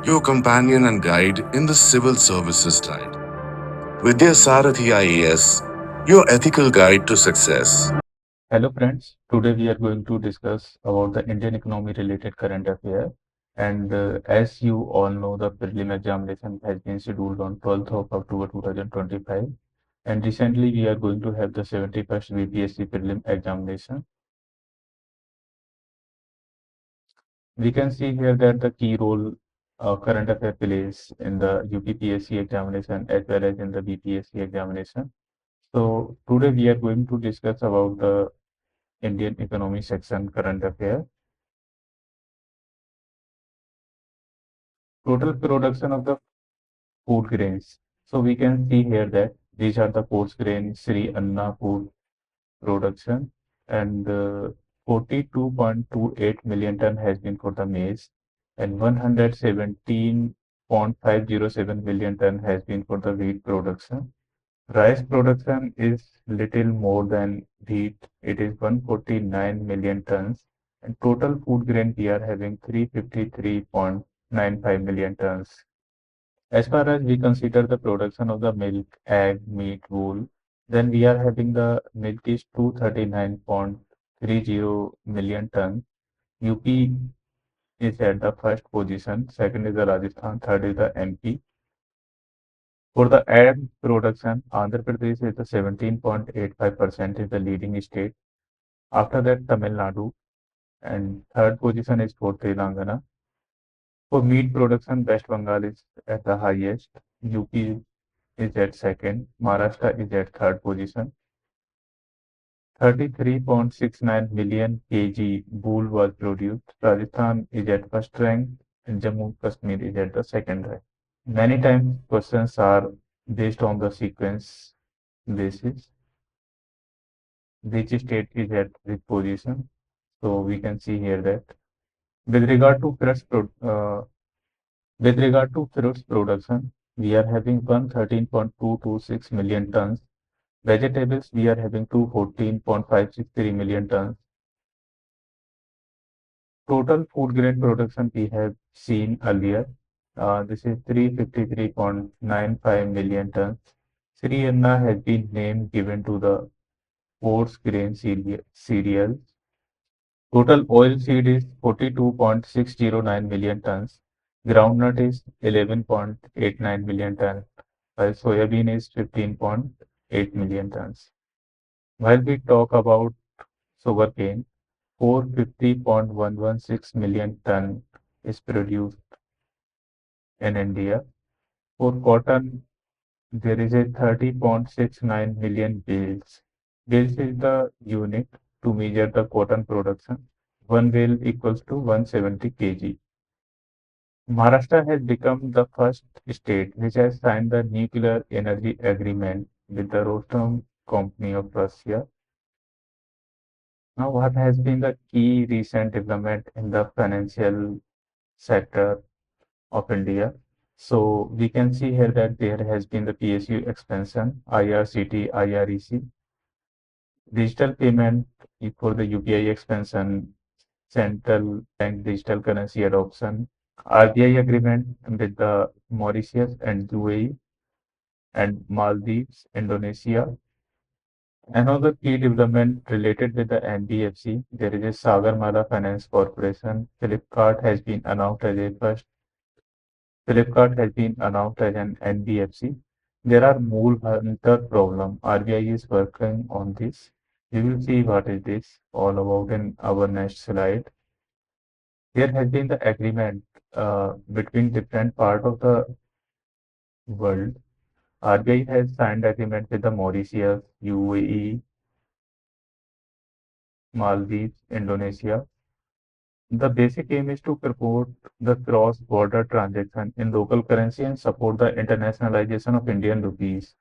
your companion and guide in the civil services tide. Vidya Sarathi IAS, your ethical guide to success. Hello friends, today we are going to discuss about the Indian economy related current affair. And as you all know, the prelim examination has been scheduled on 12th of October 2025. And recently we are going to have the 71st BPSC prelim examination. We can see here that the key role current affair plays in the UPPSC examination as well as in the BPSC examination. So today we are going to discuss about the Indian economy section current affair. Total production of the food grains. So we can see here that these are the coarse grain Sri Anna food production, and 42.28 million ton has been for the maize, and 117.507 million ton has been for the wheat production. Rice production is little more than wheat. It is 149 million tons, and total food grain we are having 353.95 million tons. As far as we consider the production of the milk, egg, meat, wool, then we are having the milk is 239.30 million tons. UP is at the first position, second is the Rajasthan, third is the MP. For the egg production, Andhra Pradesh is the 17.85% is the leading state. After that, Tamil Nadu, and third position is for Telangana. For meat production, West Bengal is at the highest. UP is at second. Maharashtra is at third position. 33.69 million kg wool was produced. Rajasthan is at first rank and Jammu Kashmir is at the second rank. Many times questions are based on the sequence basis. Which state is at which position? So we can see here that with regard to fruits production, we are having 113.226 million tons. Vegetables, we are having 214.563 million tons. Total food grain production we have seen earlier. This is 353.95 million tons. Sri Anna has been named given to the coarse grain cereals. Total oil seed is 42.609 million tons. Groundnut is 11.89 million tons, while soybean is 15.8 million tons. While we talk about sugarcane, 450.116 million ton is produced in India. For cotton, there is a 30.69 million bales. Bales is the unit to measure the cotton production. One bale equals to 170 kg. Maharashtra has become the first state which has signed the nuclear energy agreement with the Rostom Company of Russia. Now, what has been the key recent development in the financial sector of India? So we can see here that there has been the PSU expansion, IRCT, IREC, digital payment for the UPI expansion, central bank digital currency adoption, RBI agreement with the Mauritius and UAE and Maldives, Indonesia. Another key development related with the NBFC, there is a Sagarmala Finance Corporation. Flipkart has been announced as an NBFC. There are Moolhunter problem. RBI is working on this. We will see what is this all about in our next slide. There has been the agreement between different part of the world. RBI has signed agreement with the Mauritius, UAE, Maldives, Indonesia. The basic aim is to promote the cross-border transaction in local currency and support the internationalization of Indian rupees.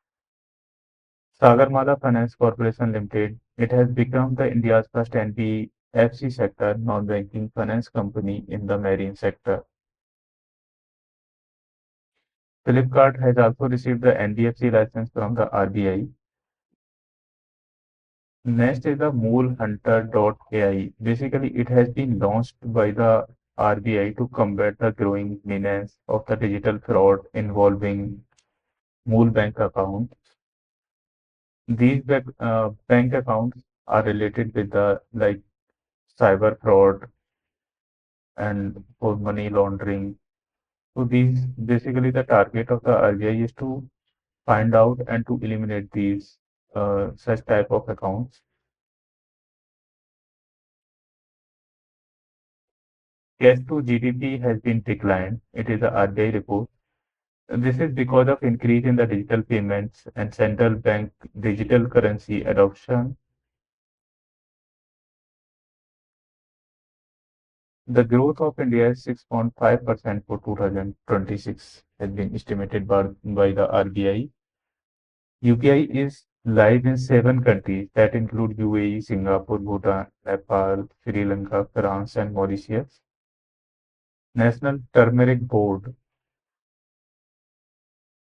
Sagarmala Finance Corporation Limited, it has become the India's first NBFC sector non-banking finance company in the marine sector. Flipkart has also received the NBFC license from the RBI. Next is the Moolhunter.ai. Basically, it has been launched by the RBI to combat the growing menace of the digital fraud involving mule bank accounts. These bank accounts are related with the like cyber fraud and for money laundering. So these basically the target of the RBI is to find out and to eliminate these such type of accounts. Cash to GDP has been declined. It is a RBI report. This is because of increase in the digital payments and central bank digital currency adoption. The growth of India is 6.5% for 2026 has been estimated by the RBI. UPI is live in 7 countries that include UAE, Singapore, Bhutan, Nepal, Sri Lanka, France, and Mauritius. National Turmeric Board.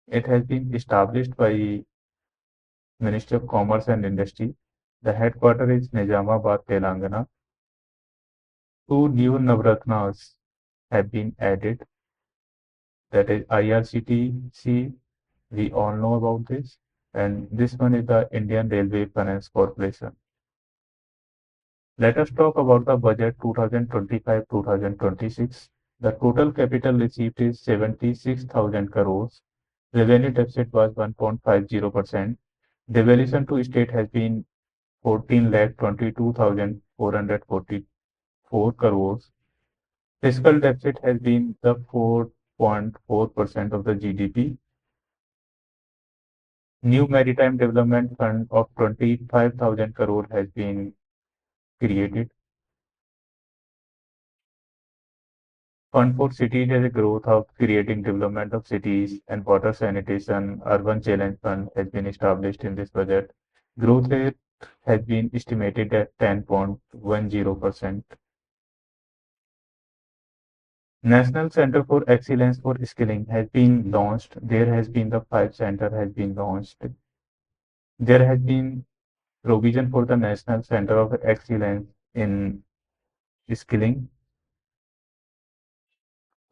It has been established by Ministry of Commerce and Industry. The headquarters is Nizamabad, Telangana. Two new Navratnas have been added. That is IRCTC. We all know about this. And this one is the Indian Railway Finance Corporation. Let us talk about the budget 2025-2026. The total capital received is 76,000 crores. Revenue deficit was 1.50%. Devaluation to state has been 14,22,444 crores. Fiscal deficit has been the 4.4% of the GDP. New Maritime Development Fund of 25,000 crore has been created. Fund for cities has a growth of creating development of cities and water sanitation. Urban Challenge Fund has been established in this budget. Growth rate has been estimated at 10.10%. National Center for Excellence for Skilling has been launched. There has been the 5 center has been launched. There has been provision for the National Center of Excellence in Skilling.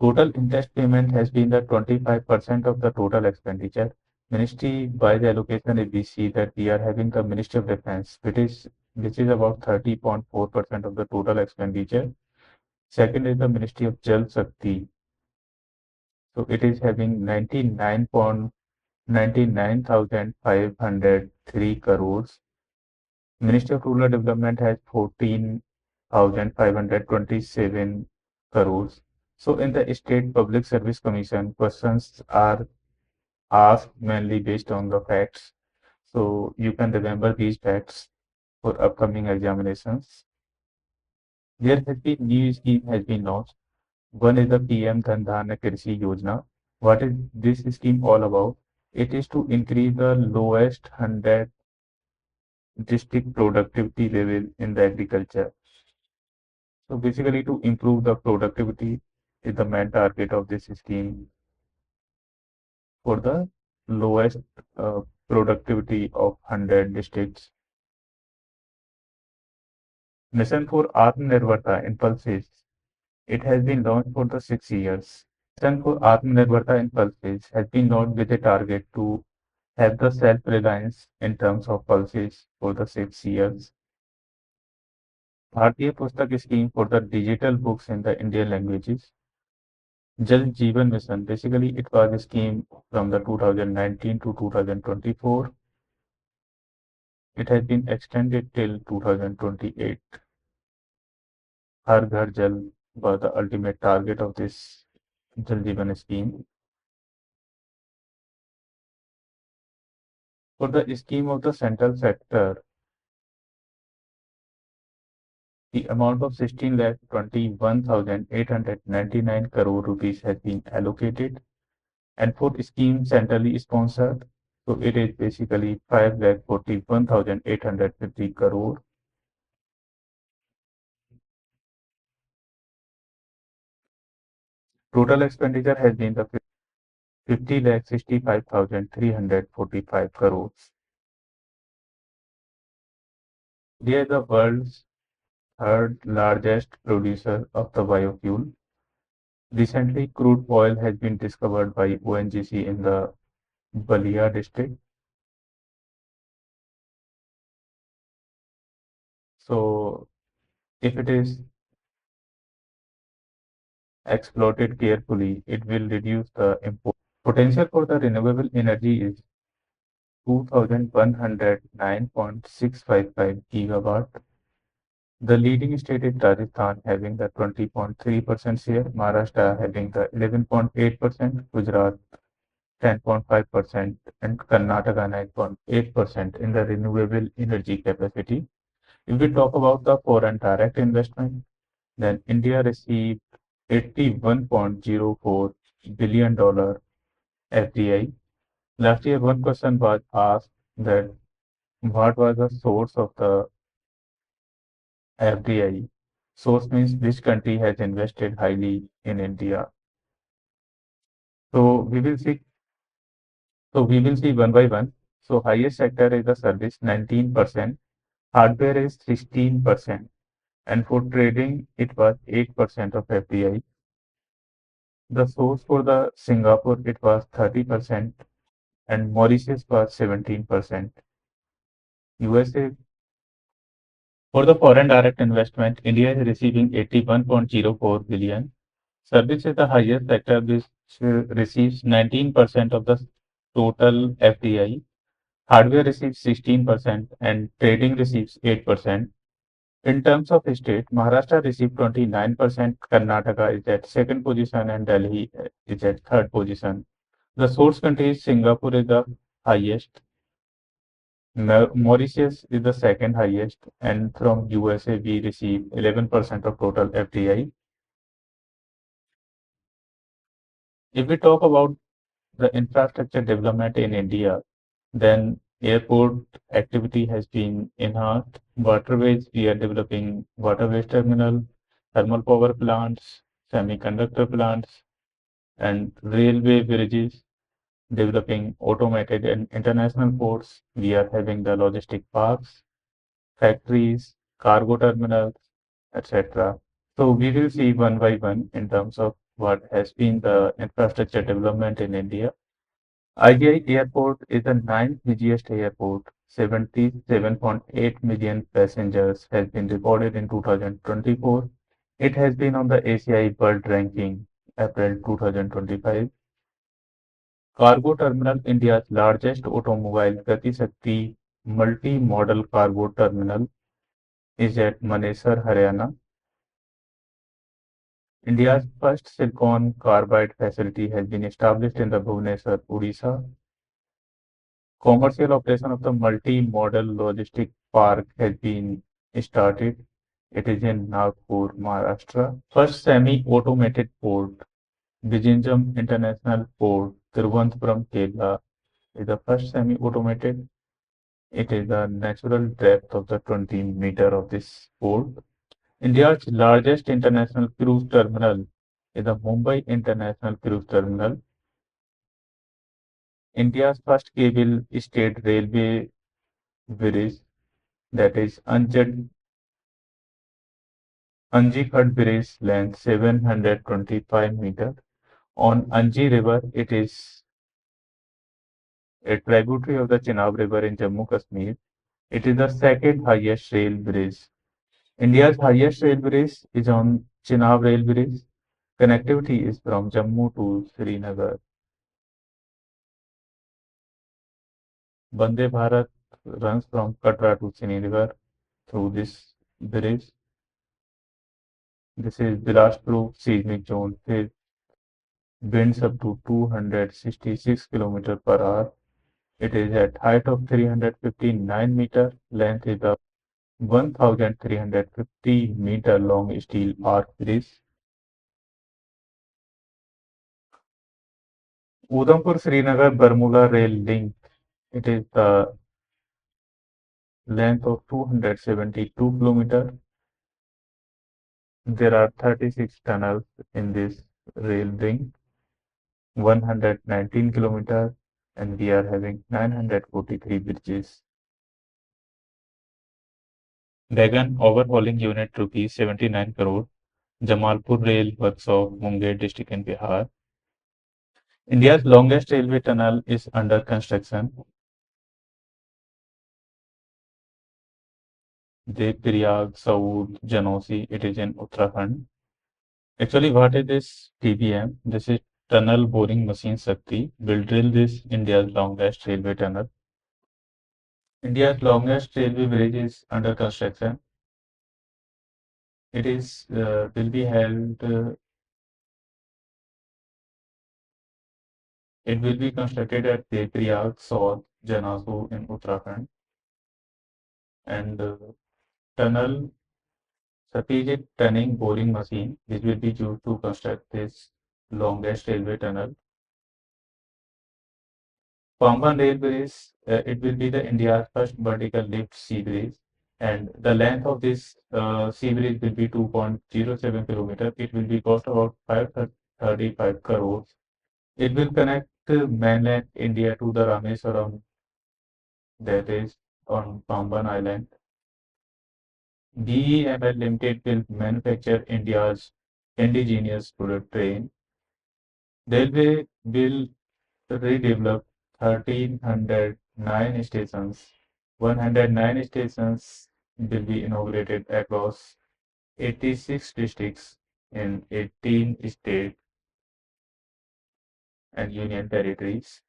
Total interest payment has been the 25% of the total expenditure. Ministry wise allocation, if we see that we are having the Ministry of Defense, which is about 30.4% of the total expenditure. Second is the Ministry of Jal Shakti. So it is having 99,503 crores. Ministry of Rural Development has 14,527 crores. So in the State Public Service Commission, questions are asked mainly based on the facts. So you can remember these facts for upcoming examinations. There has been new scheme has been launched. One is the PM Dhan Dhanya Krishi Yojana. What is this scheme all about? It is to increase the lowest 100 district productivity level in the agriculture. So basically to improve the productivity is the main target of this scheme for the lowest productivity of 100 districts. Mission for Atmanirbharta in pulses. It has been launched for the 6 years. Mission for Atmanirbharta in pulses has been launched with a target to have the self-reliance in terms of pulses for the 6 years. Bharatiya Pustak scheme for the digital books in the Indian languages. Jal Jeevan Mission, basically it was a scheme from the 2019 to 2024. It has been extended till 2028. Har Ghar Jal was the ultimate target of this Jal Jeevan scheme. For the scheme of the central sector, the amount of 16,21,899 crore rupees has been allocated, and for scheme centrally sponsored, so it is basically 5,41,850 crore. Total expenditure has been the 50,65,345 crores. India is the world's third largest producer of the biofuel. Recently, crude oil has been discovered by ONGC in the Balia district. So, if it is exploited carefully, it will reduce the import. Potential for the renewable energy is 2109.655 gigawatt. The leading state is Rajasthan having the 20.3% share, Maharashtra having the 11.8%, Gujarat 10.5%, and Karnataka 9.8% in the renewable energy capacity. If we talk about the foreign direct investment, then India received $81.04 billion FDI. Last year, one question was asked that what was the source of the FDI? Source means which country has invested highly in India. So we will see. So we will see one by one. So highest sector is the service 19%, hardware is 16%, and for trading it was 8% of FDI. The source for the Singapore it was 30%, and Mauritius was 17%. USA for the foreign direct investment, India is receiving 81.04 billion. Service is the highest sector which receives 19% of the total FDI. Hardware receives 16% and trading receives 8%. In terms of state, Maharashtra received 29%, Karnataka is at second position, and Delhi is at third position. The source country is Singapore is the highest, Mauritius is the second highest, and from USA we receive 11% of total FDI. If we talk about the infrastructure development in India, then airport activity has been enhanced. Waterways, we are developing waterways terminal, thermal power plants, semiconductor plants, and railway bridges, developing automated and international ports. We are having the logistic parks, factories, cargo terminals, etc. So we will see one by one in terms of what has been the infrastructure development in India. IGI Airport is the ninth busiest airport. 77.8 million passengers has been recorded in 2024. It has been on the ACI World Ranking April 2025. Cargo Terminal, India's largest automobile Gati Shakti multi-modal cargo terminal, is at Manesar, Haryana. India's first silicon carbide facility has been established in the Bhubaneswar, Odisha. Commercial operation of the multi-modal logistic park has been started. It is in Nagpur, Maharashtra. First semi-automated port, Vizhinjam International Port, Thiruvananthapuram, Kerala, is the first semi-automated. It is the natural depth of the 20-meter of this port. India's largest international cruise terminal is the Mumbai International Cruise Terminal. India's first cable stayed railway bridge, that is Anji Bridge, length 725 meters. On Anji River, it is a tributary of the Chenab River in Jammu Kashmir. It is the second highest rail bridge. India's highest rail bridge is on Chenab Rail Bridge. Connectivity is from Jammu to Srinagar. Vande Bharat runs from Katra to Srinagar through this bridge. This is Bilaspur seismic zone. It winds up to 266 km per hour. It is at height of 359 meter. Length is of 1,350-meter long steel arch bridge. Udhampur Srinagar Barmula rail link. It is the length of 272 kilometers. There are 36 tunnels in this rail link, 119 kilometers, and we are having 943 bridges. Wagon overhauling unit rupees 79 crore. Jamalpur Rail Works of Munger district in Bihar. India's longest railway tunnel is under construction. Devriyag Saud Janosi, it is in Uttarakhand. Actually, what is this TBM? This is Tunnel Boring Machine Shakti will drill this India's longest railway tunnel. India's longest railway bridge is under construction. It is will be held. It will be constructed at Devriyag Saud Janosi in Uttarakhand, and tunnel strategic tunneling boring machine, which will be used to construct this longest railway tunnel. Pamban Rail Bridge, it will be the India's first vertical lift sea bridge, and the length of this sea bridge will be 2.07 kilometers. It will be cost about 535 crores. It will connect mainland India to the Rameswaram, that is on Pamban Island. BEML Limited will manufacture India's indigenous bullet train. Railway will redevelop 1,309 stations. 109 stations will be inaugurated across 86 districts in 18 states and union territories.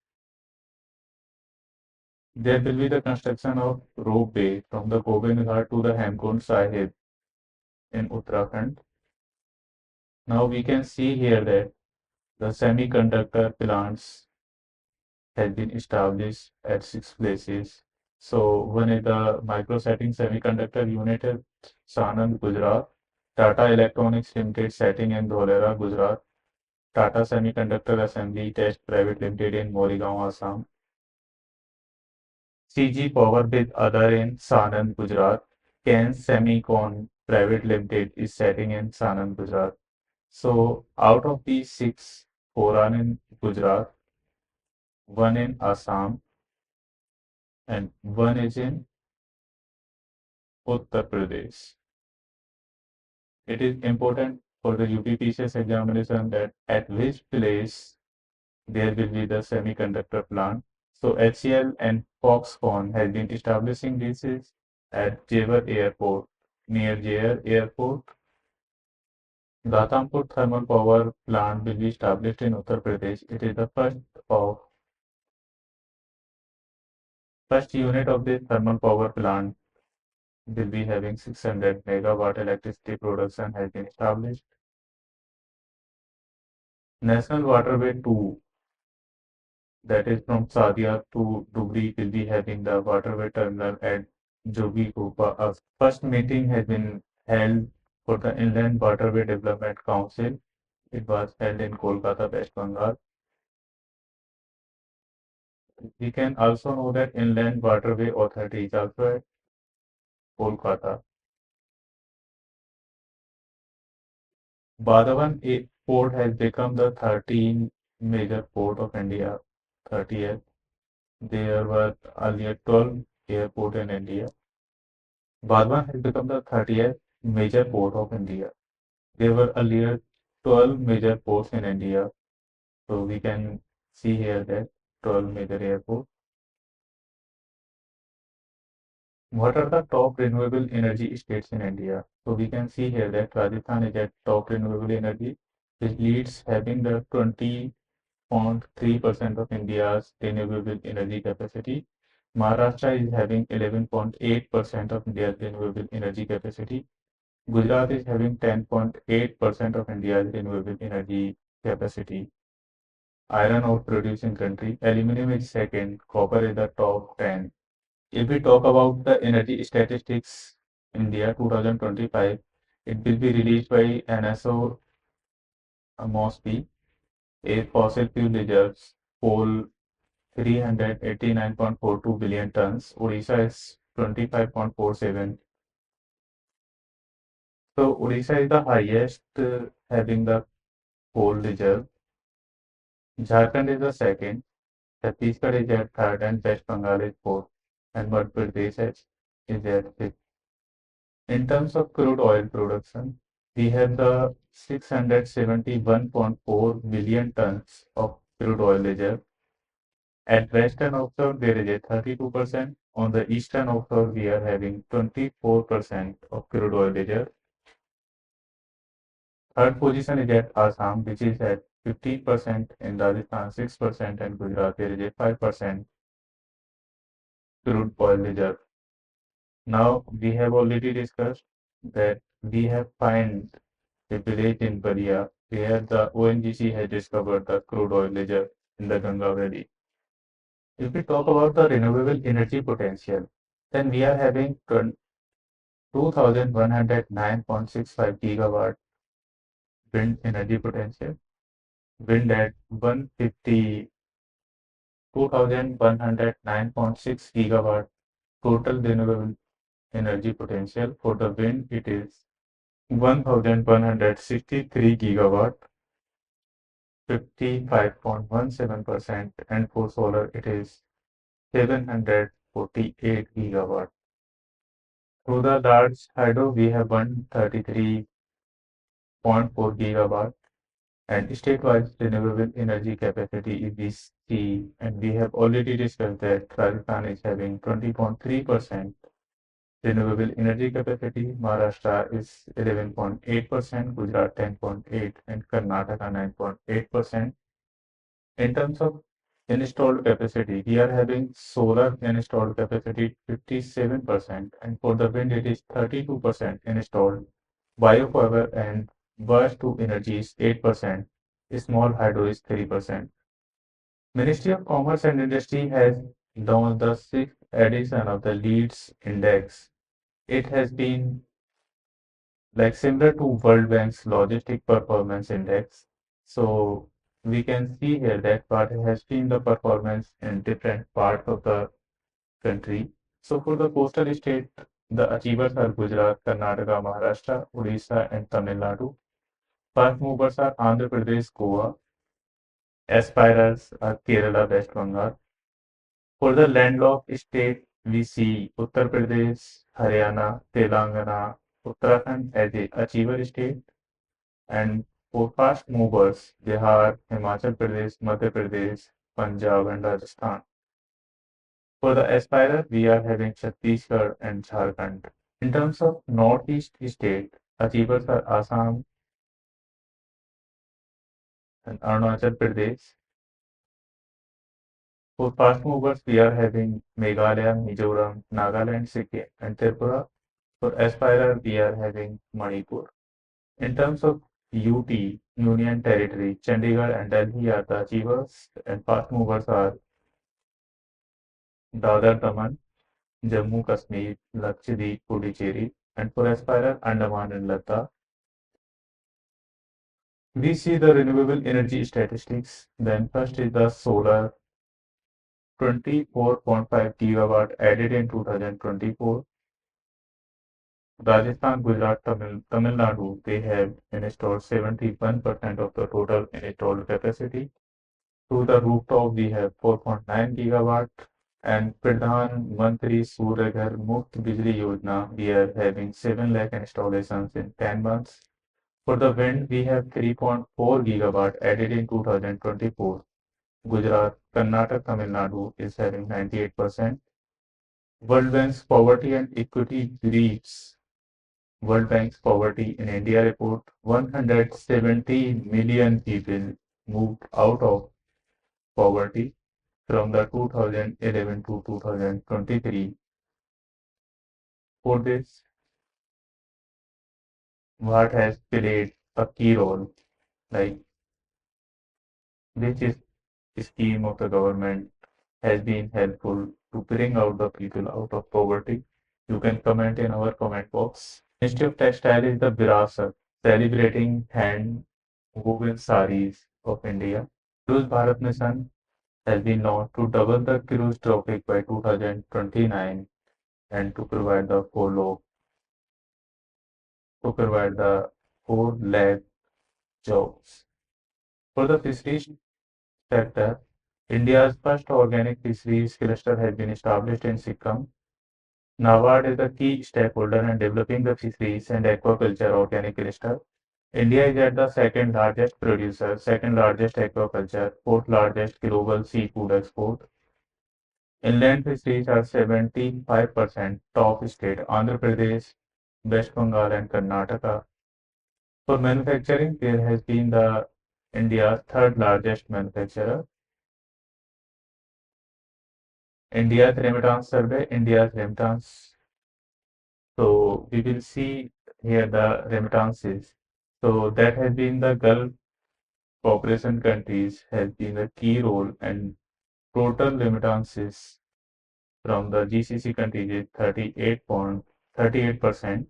There will be the construction of ropeway from the Gobind Ghat to the Hemkund Sahib in Uttarakhand. Now we can see here that the semiconductor plants has been established at 6 places. So one is the micro-setting semiconductor unit at Sanand, Gujarat. Tata Electronics Limited setting in Dholera, Gujarat. Tata Semiconductor Assembly Test Private Limited in Morigaon, Assam. CG Power with other in Sanand, Gujarat. Ken Semicon Private Limited is setting in Sanand, Gujarat. So out of these six, four are in Gujarat, one in Assam, and one is in Uttar Pradesh. It is important for the UPPCS examination that at which place there will be the semiconductor plant. So HCL and Foxconn has been establishing this is at Jewar Airport, near Jewar Airport. Ghatampur Thermal Power Plant will be established in Uttar Pradesh. It is the first unit of the thermal power plant will be having 600 megawatt electricity production has been established. National Waterway 2, that is from Sadia to Dubri, will be having the waterway terminal at Jogi Ghopa. A first meeting has been held for the Inland Waterway Development Council. It was held in Kolkata, West Bengal. We can also know that Inland Waterway Authority is also at Kolkata. Badavan port has become the 13th major port of India, 30th. There were earlier 12 airports in India. Bardhaman has become the 30th major port of India. There were earlier 12 major ports in India. So we can see here that 12 major airports. What are the top renewable energy states in India? So we can see here that Rajasthan is at top renewable energy, which leads having the 20.3% of India's renewable energy capacity. Maharashtra is having 11.8% of India's renewable energy capacity. Gujarat is having 10.8% of India's renewable energy capacity. Iron ore producing country. Aluminum is second. Copper is the top 10. If we talk about the energy statistics India 2025, it will be released by NSO MOSPI. A fossil fuel reserves coal 389.42 billion tons. Odisha is 25.47. So Odisha is the highest having the coal reserve. Jharkhand is the second. Chhattisgarh is at third and West Bengal is fourth. And Madhya Pradesh is at fifth. In terms of crude oil production, we have the 671.4 million tons of crude oil reserve. At western offshore, there is a 32%. On the eastern offshore, we are having 24% of crude oil reserve. Third position is at Assam, which is at 15%, in Rajasthan 6%, and Gujarat there is a 5% crude oil reserve. Now we have already discussed that we have found a village in Baria where the ONGC has discovered the crude oil reserve in the Ganga Valley. If we talk about the renewable energy potential, then we are having 2,109.65 gigawatt wind energy potential, wind at 150 2,109.6 gigawatt total renewable energy potential. For the wind, it is 1,163 gigawatt, 55.17%, and for solar, it is 748 gigawatt. Through the large hydro, we have 133.4 gigawatt, and statewide renewable energy capacity if we see, and we have already discussed that Rajasthan is having 20.3% renewable energy capacity, Maharashtra is 11.8%, Gujarat 10.8%, and Karnataka 9.8%. In terms of installed capacity, we are having solar installed capacity 57%, and for the wind it is 32% installed. Biopower and burst to energy is 8%. Small hydro is 3%. Ministry of Commerce and Industry has launched the sixth edition of the Leads Index. It has been like similar to World Bank's Logistic Performance Index. So we can see here that what has been the performance in different parts of the country. So for the coastal state, the achievers are Gujarat, Karnataka, Maharashtra, Odisha, and Tamil Nadu. Fast movers are Andhra Pradesh, Goa. Aspirers are Kerala, West Bengal. For the landlocked state, we see Uttar Pradesh, Haryana, Telangana, Uttarakhand as a achiever state, and for fast movers, Bihar, Himachal Pradesh, Madhya Pradesh, Punjab, and Rajasthan. For the aspirer, we are having Chhattisgarh and Jharkhand. In terms of northeast state, achievers are Assam and Arunachal Pradesh. For fast movers, we are having Meghalaya, Mizoram, Nagaland, Sikkim, and Tripura. For aspirer, we are having Manipur. In terms of UT, Union Territory, Chandigarh and Delhi are the achievers, and fast movers are Dadar, Daman, Jammu, Kashmir, Lakshadweep, Puducherry, and for aspirer, Andaman and Ladakh. We see the renewable energy statistics. Then first is the solar, 24.5 gigawatt added in 2024. Rajasthan, Gujarat, Tamil Nadu, they have installed 71% of the total installed capacity. To the rooftop, we have 4.9 gigawatt, and Pradhan Mantri Surya Ghar Muft Bijli Yojana, we are having 7 lakh installations in 10 months. For the wind, we have 3.4 gigawatt added in 2024. Gujarat, Karnataka, Tamil Nadu is having 98%. World Bank's Poverty and Equity briefs World Bank's Poverty in India report, 170 million people moved out of poverty from the 2011 to 2023. For this, what has played a key role, like which is scheme of the government has been helpful to bring out the people out of poverty? You can comment in our comment box. Ministry of Textile is the Virasat, celebrating hand woven saris of India. Cruise Bharat Mission has been launched to double the cruise traffic by 2029 and to provide the 4 lakh jobs. For the fisheries sector, India's first organic fisheries cluster has been established in Sikkim. NABARD is the key stakeholder in developing the fisheries and aquaculture organic cluster. India is at the second largest producer, second largest aquaculture, fourth largest global seafood export. Inland fisheries are 75% top state, Andhra Pradesh, West Bengal and Karnataka. For manufacturing, there has been the India's third largest manufacturer. India's remittance survey, India's remittance. So we will see here the remittances. So that has been the Gulf cooperation countries has been a key role and total remittances from the GCC countries is 38.38%.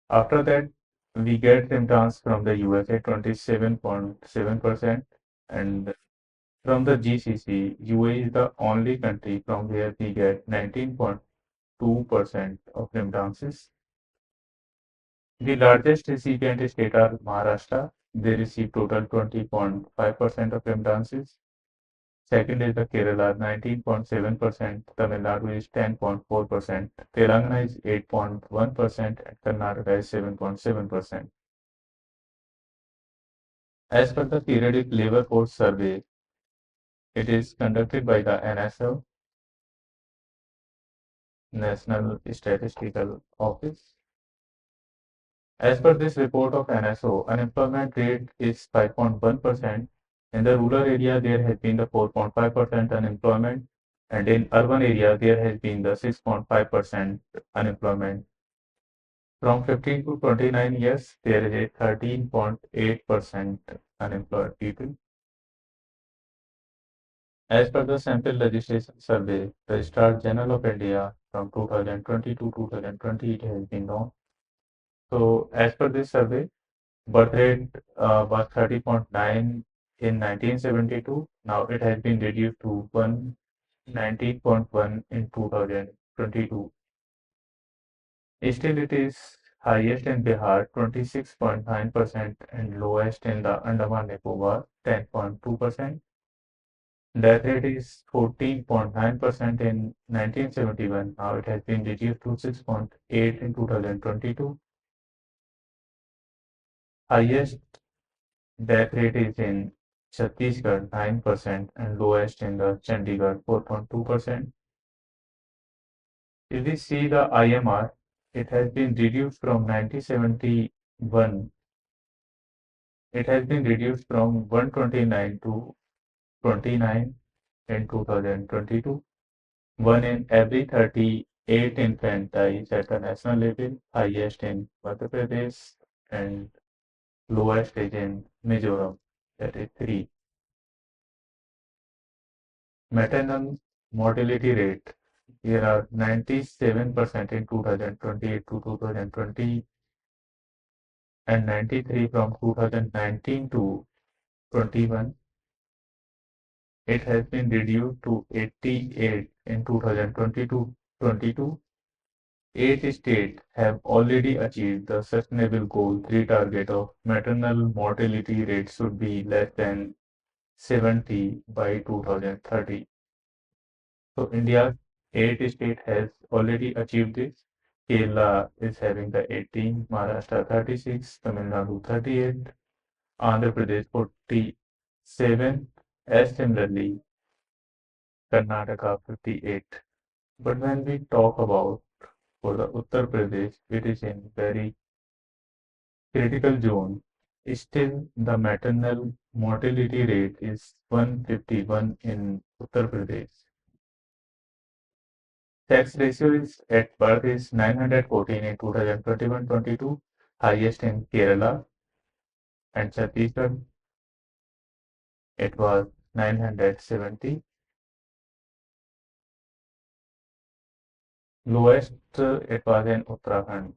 After that, we get remittance from the USA 27.7%, and from the GCC, UAE is the only country from where we get 19.2% of remittances. The largest recipient state are Maharashtra. They receive total 20.5% of remittances. Second is the Kerala, 19.7%. Tamil Nadu is 10.4%. Telangana is 8.1%. And Karnataka is 7.7%. As per the periodic labor force survey, it is conducted by the NSO, National Statistical Office. As per this report of NSO, unemployment rate is 5.1%. In the rural area, there has been the 4.5% unemployment, and in urban area, there has been the 6.5% unemployment. From 15 to 29 years, there is a 13.8% unemployed people. As per the sample legislation survey, the Registrar General of India from 2020 to 2020, it has been known. So, as per this survey, birth rate was 30.9 in 1972. Now it has been reduced to 119.1 in 2022. Still, it is highest in Bihar, 26.9%, and lowest in the Andaman Nicobar, 10.2%. Death rate is 14.9% in 1971. Now it has been reduced to 6.8 in 2022. Highest death rate is in Chhattisgarh, 9%, and lowest in the Chandigarh, 4.2%. If we see the IMR, it has been reduced from 1971. It has been reduced from 129 to 29 in 2022. One in every 38 infant dies at the national level, highest in Madhya Pradesh and lowest is in Mizoram, that is 3. Maternal mortality rate, here are 97% in 2028 to 2020 and 93 from 2019 to 21. It has been reduced to 88 in 2022. 8 states have already achieved the Sustainable Goal 3 target of maternal mortality rate should be less than 70 by 2030. So India's 8 states has already achieved this. Kerala is having the 18, Maharashtra 36, Tamil Nadu 38, Andhra Pradesh 47, as similarly Karnataka 58. But when we talk about for the Uttar Pradesh, it is in very critical zone. Still, the maternal mortality rate is 151 in Uttar Pradesh. Tax ratio is at birth is 914 in 2021-22, highest in Kerala and Chhattisgarh. It was 970. Lowest it was in Uttarakhand.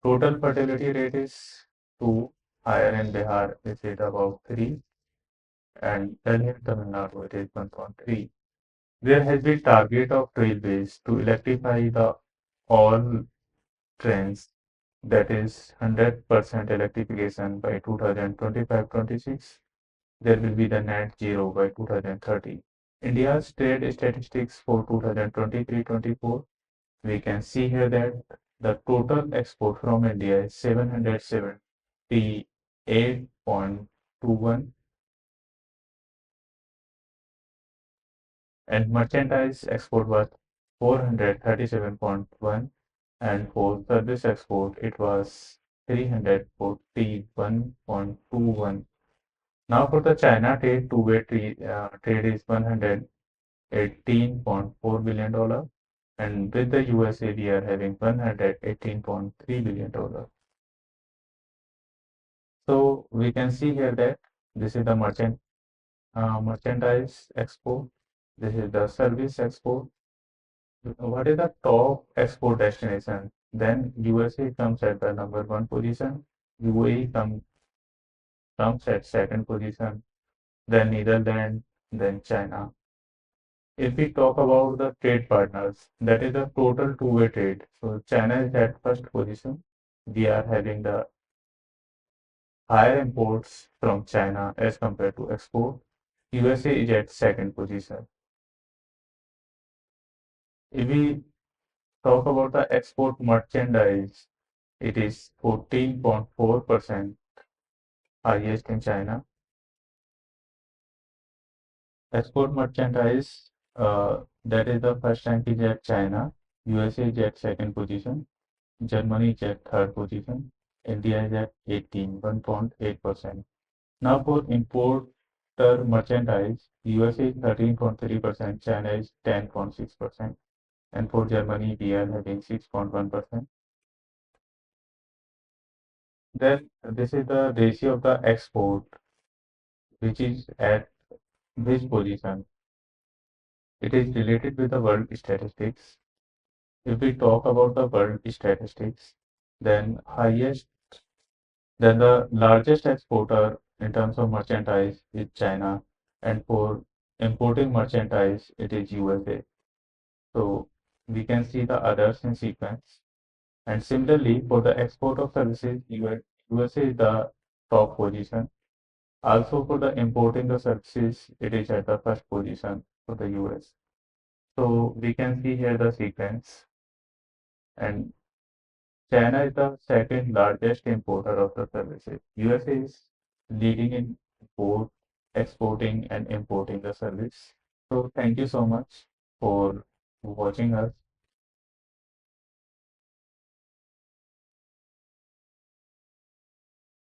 Total fertility rate is 2, higher in Bihar is it about 3, and then in Tamil Nadu it is 1.3. There has been target of railways to electrify the all trains, that is 100% electrification by 2025-26. There will be the net zero by 2030. India's trade statistics for 2023-24, we can see here that the total export from India is 778.21, and merchandise export was 437.1, and for service export it was 341.21. Now for the China trade, two-way trade is $118.4 billion, and with the USA we are having $118.3 billion. So we can see here that this is the merchandise export. This is the service export. What is the top export destination? Then USA comes at the number one position. UAE comes at second position. Then Netherlands. Then China. If we talk about the trade partners, that is the total two-way trade. So China is at first position. We are having the higher imports from China as compared to export. USA is at second position. If we talk about the export merchandise, it is 14.4% highest in China. Export merchandise, that is the first rank is at China. USA is at second position. Germany is at third position. India is at 1.8%. Now for importer merchandise, USA is 13.3%, China is 10.6%, and for Germany we are having 6.1%. Then this is the ratio of the export, which is at this position. It is related with the world statistics. If we talk about the world statistics, then the largest exporter in terms of merchandise is China, and for importing merchandise, it is USA. So we can see the others in sequence. And similarly, for the export of services, USA is the top position. Also for the importing the services, it is at the first position for the US. So we can see here the sequence. And China is the second largest importer of the services. USA is leading in both exporting and importing the service. So thank you so much for watching us.